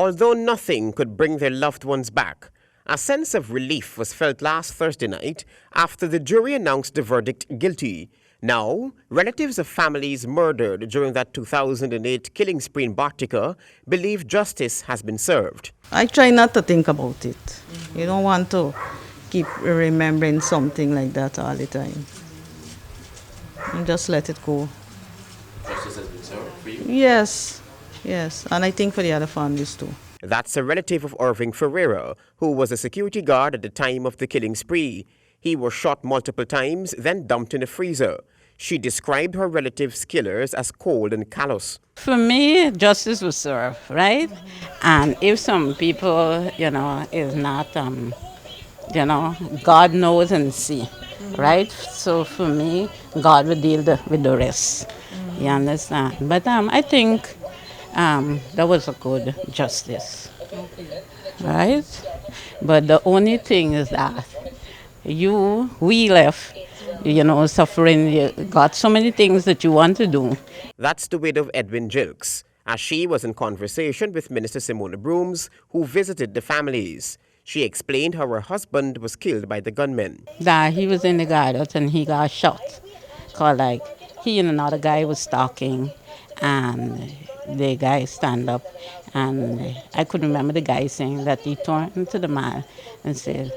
Although nothing could bring their loved ones back, a sense of relief was felt last Thursday night after the jury announced the verdict guilty. Now, relatives of families murdered during that 2008 killing spree in Bartica believe justice has been served. I try not to think about it. You don't want to keep remembering something like that all the time. And just let it go. Justice has been served for you? Yes, and I think for the other families too. That's a relative of Irving Ferreira, who was a security guard at the time of the killing spree. He was shot multiple times, then dumped in a freezer. She described her relative's killers as cold and callous. For me, justice was served, right? And if some people, is not, God knows and see, right? So for me, God will deal with the rest. You understand? But I think that was a good justice, right? But the only thing is that we left, suffering. You got so many things that you want to do. That's the widow of Edwin Gilks, as she was in conversation with Minister Simona Brooms, who visited the families. She explained how her husband was killed by the gunmen. That he was in the garden and he got shot. Cause he and another guy was talking, and the guy stand up, and I could remember the guy saying that he turned to the man and said,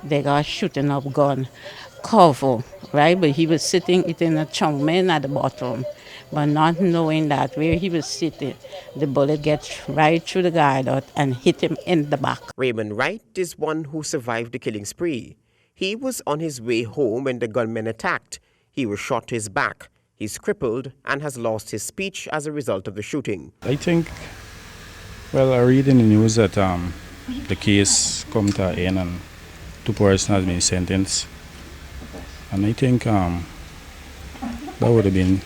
"They got shooting up gun, cover," right? But he was sitting eating a chow mein at the bottom, but not knowing that where he was sitting, the bullet gets right through the guard out and hit him in the back. Raymond Wright is one who survived the killing spree. He was on his way home when the gunmen attacked. He was shot to his back. He's crippled and has lost his speech as a result of the shooting. I think, I read in the news that the case come to an end and 2 persons have been sentenced. And I think that would have been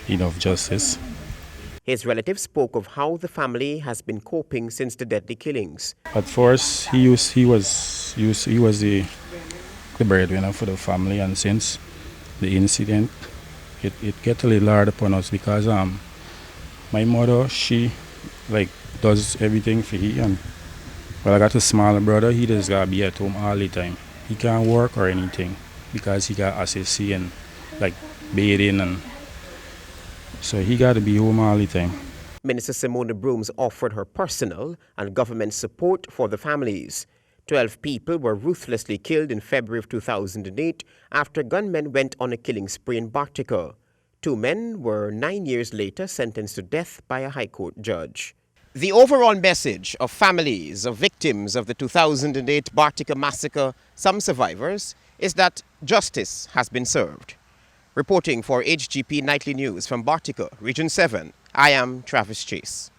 enough justice. His relatives spoke of how the family has been coping since the deadly killings. At first, he was the breadwinner for the family, and since the incident, it get a little hard upon us because my mother, she does everything for he, and I got a smaller brother. He just gotta be at home all the time. He can't work or anything because he got SSC and bathing, and so he got to be home all the time. Minister Simona Brooms offered her personal and government support for the families. 12 people were ruthlessly killed in February of 2008 after gunmen went on a killing spree in Bartica. 2 men were 9 years later sentenced to death by a High Court judge. The overall message of families of victims of the 2008 Bartica Massacre, some survivors, is that justice has been served. Reporting for HGP Nightly News from Bartica, Region 7, I am Travis Chase.